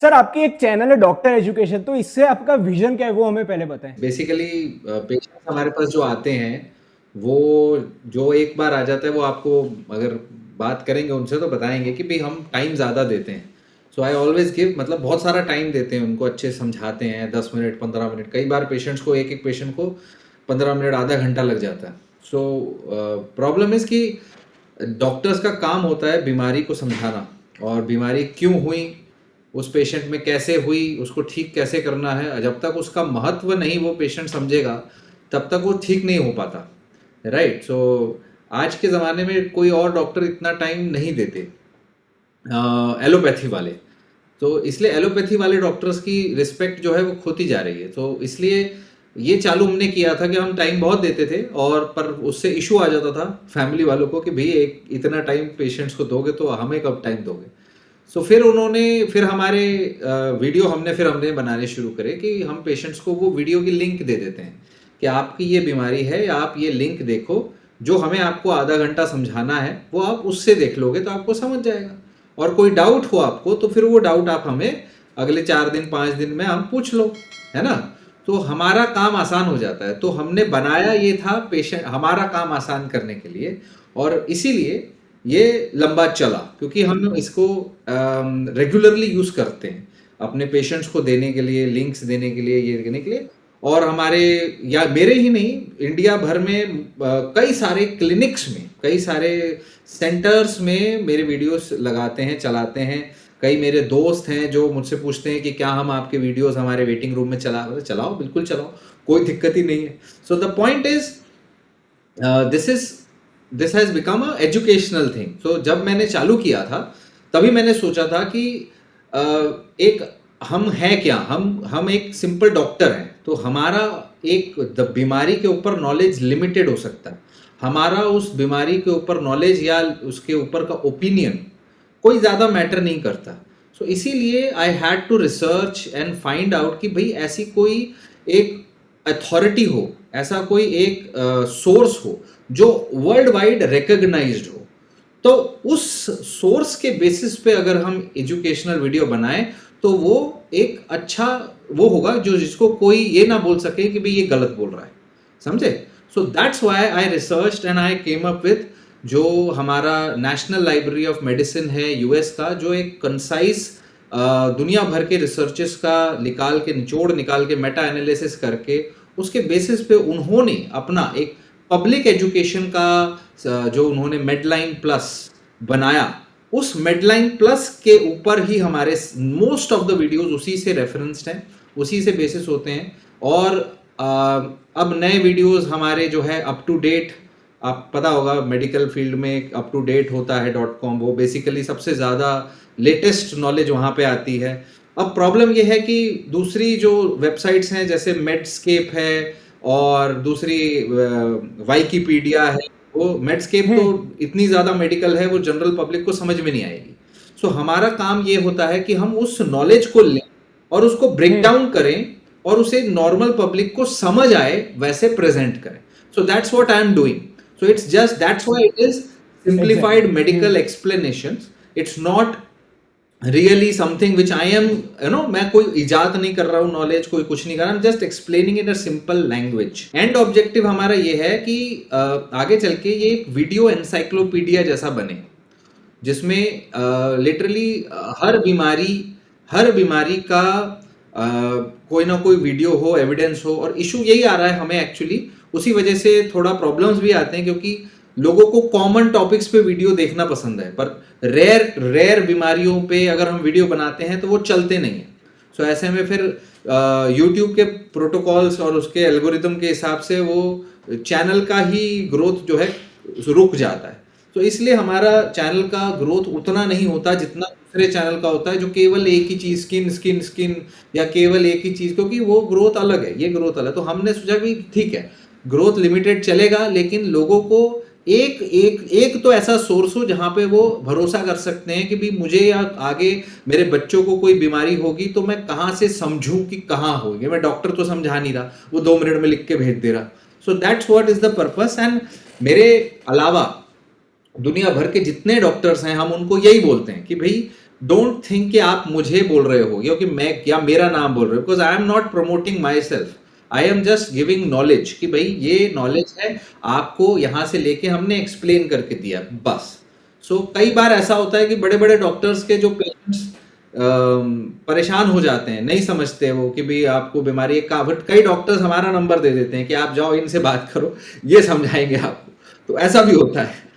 Sir आपकी एक channel है डॉक्टर एजुकेशन, तो इससे आपका विजन क्या है वो हमें पहले बताएं। बेसिकली पेशेंट्स हमारे पास जो आते हैं वो जो एक बार आ जाता है वो आपको अगर बात करेंगे उनसे तो बताएंगे कि भाई हम टाइम ज़्यादा देते हैं। सो आई ऑलवेज गिव मतलब बहुत सारा टाइम देते हैं उनको, अच्छे समझाते हैं 10 मिनट 15 मिनट, कई बार पेशेंट्स को एक एक पेशेंट को 15 मिनट आधा घंटा लग जाता है। सो प्रॉब्लम इज़ कि डॉक्टर्स का काम होता है बीमारी को समझाना और बीमारी क्यों हुई, उस पेशेंट में कैसे हुई, उसको ठीक कैसे करना है। जब तक उसका महत्व नहीं वो पेशेंट समझेगा तब तक वो ठीक नहीं हो पाता, राइट। सो आज के ज़माने में कोई और डॉक्टर इतना टाइम नहीं देते एलोपैथी वाले, तो इसलिए एलोपैथी वाले डॉक्टर्स की रिस्पेक्ट जो है वो खोती जा रही है। तो इसलिए ये चालू हमने किया था कि हम टाइम बहुत देते थे और पर उससे इशू आ जाता था फैमिली वालों को कि भाई एक इतना टाइम पेशेंट्स को दोगे तो हमें कब टाइम दोगे। सो फिर उन्होंने फिर हमारे वीडियो हमने बनाने शुरू करे कि हम पेशेंट्स को वो वीडियो की लिंक दे देते हैं कि आपकी ये बीमारी है या आप ये लिंक देखो, जो हमें आपको आधा घंटा समझाना है वो आप उससे देख लोगे तो आपको समझ जाएगा। और कोई डाउट हो आपको तो फिर वो डाउट आप हमें अगले 4 दिन 5 दिन में हम पूछ लो, है ना। तो हमारा काम आसान हो जाता है। तो हमने बनाया ये था पेशेंट हमारा काम आसान करने के लिए, और इसीलिए ये लंबा चला क्योंकि हम इसको रेगुलरली यूज करते हैं अपने पेशेंट्स को देने के लिए, लिंक्स देने के लिए, ये देने के लिए। और हमारे या मेरे ही नहीं, इंडिया भर में कई सारे क्लिनिक्स में, कई सारे सेंटर्स में मेरे वीडियोस लगाते हैं, चलाते हैं। कई मेरे दोस्त हैं जो मुझसे पूछते हैं कि क्या हम आपके वीडियोस हमारे वेटिंग रूम में चलाओ, बिल्कुल चलाओ, कोई दिक्कत ही नहीं है। So the point is this has become a educational thing. So जब मैंने चालू किया था तभी मैंने सोचा था कि एक हम हैं क्या, हम एक सिंपल डॉक्टर हैं, तो हमारा एक बीमारी के ऊपर नॉलेज लिमिटेड हो सकता है। हमारा उस बीमारी के ऊपर नॉलेज या उसके ऊपर का ओपिनियन कोई ज़्यादा मैटर नहीं करता। सो इसीलिए I had to research and find out कि भाई ऐसी कोई एक अथॉरिटी हो, ऐसा कोई एक सोर्स हो जो वर्ल्ड वाइड रिकग्नाइज्ड हो। तो उस सोर्स के बेसिस पे अगर हम एजुकेशनल वीडियो बनाएं तो वो एक अच्छा वो होगा जो जिसको कोई ये ना बोल सके कि भाई ये गलत बोल रहा है, समझे। So that's why I researched and I came up with जो हमारा नेशनल लाइब्रेरी ऑफ मेडिसिन है यूएस का, जो एक कंसाइज दुनिया भर के रिसर्चेस का निकाल के, निचोड़ निकाल के, मेटा एनालिसिस करके उसके बेसिस पे उन्होंने अपना एक पब्लिक एजुकेशन का जो उन्होंने मेडलाइन प्लस बनाया, उस मेडलाइन प्लस के ऊपर ही हमारे मोस्ट ऑफ द वीडियोस उसी से रेफरेंस्ड हैं, उसी से बेसिस होते हैं। और अब नए वीडियोस हमारे जो है अप टू डेट, आप पता होगा मेडिकल फील्ड में अप टू डेट होता है .com, वो बेसिकली सबसे ज़्यादा लेटेस्ट नॉलेज वहाँ पे आती है। अब प्रॉब्लम ये है कि दूसरी जो वेबसाइट्स हैं जैसे मेडस्केप है और दूसरी वाइकिपीडिया है, वो मेडस्केप तो इतनी ज़्यादा मेडिकल है वो जनरल पब्लिक को समझ में नहीं आएगी। सो हमारा काम ये होता है कि हम उस नॉलेज को लें और उसको ब्रेक डाउन करें और उसे नॉर्मल पब्लिक को समझ आए वैसे प्रेजेंट करें। So that's what I am doing. So it's just that's why it is simplified medical explanations. It's not really something which I am, मैं कोई इजाद नहीं कर रहा हूँ नॉलेज, कोई कुछ नहीं कर रहा, I'm just explaining in a simple language. And objective हमारा ये है कि आगे चल के ये एक वीडियो एनसाइक्लोपीडिया जैसा बने जिसमें लिटरली हर बीमारी का कोई ना कोई वीडियो हो, एविडेंस हो। और इशू यही आ रहा है हमें एक्चुअली, उसी वजह से थोड़ा प्रॉब्लम्स भी आते हैं क्योंकि लोगों को कॉमन टॉपिक्स पे वीडियो देखना पसंद है, पर रेयर बीमारियों पे अगर हम वीडियो बनाते हैं तो वो चलते नहीं है। सो ऐसे में फिर यूट्यूब के प्रोटोकॉल्स और उसके एल्गोरिदम के हिसाब से वो चैनल का ही ग्रोथ जो है रुक जाता है। तो इसलिए हमारा चैनल का ग्रोथ उतना नहीं होता जितना दूसरे चैनल का होता है जो केवल एक ही चीज स्किन स्किन स्किन या केवल एक ही चीज, क्योंकि वो ग्रोथ अलग है, ये ग्रोथ अलग। तो हमने सोचा कि ठीक है ग्रोथ लिमिटेड चलेगा, लेकिन लोगों को एक तो ऐसा सोर्स हो जहां पे वो भरोसा कर सकते हैं कि भी मुझे या आगे मेरे बच्चों को कोई बीमारी होगी तो मैं कहां से समझूं कि कहां होगी। मैं डॉक्टर तो समझा नहीं रहा, वो 2 मिनट में लिख के भेज दे रहा। So that's what is the purpose. And मेरे अलावा दुनिया भर के जितने डॉक्टर्स हैं हम उनको यही बोलते हैं कि भाई डोंट थिंक कि आप मुझे बोल रहे हो क्योंकि मैं क्या मेरा नाम बोल रहे हो, because I am not promoting my self, I am just giving knowledge कि भाई ये नॉलेज है, आपको यहाँ से लेके हमने एक्सप्लेन करके दिया बस। सो कई बार ऐसा होता है कि बड़े बड़े डॉक्टर्स के जो पेशेंट्स परेशान हो जाते हैं, नहीं समझते वो कि भाई आपको बीमारी है का, बट कई डॉक्टर्स हमारा नंबर दे देते हैं कि आप जाओ इनसे बात करो, ये समझाएंगे आपको, तो ऐसा भी होता है।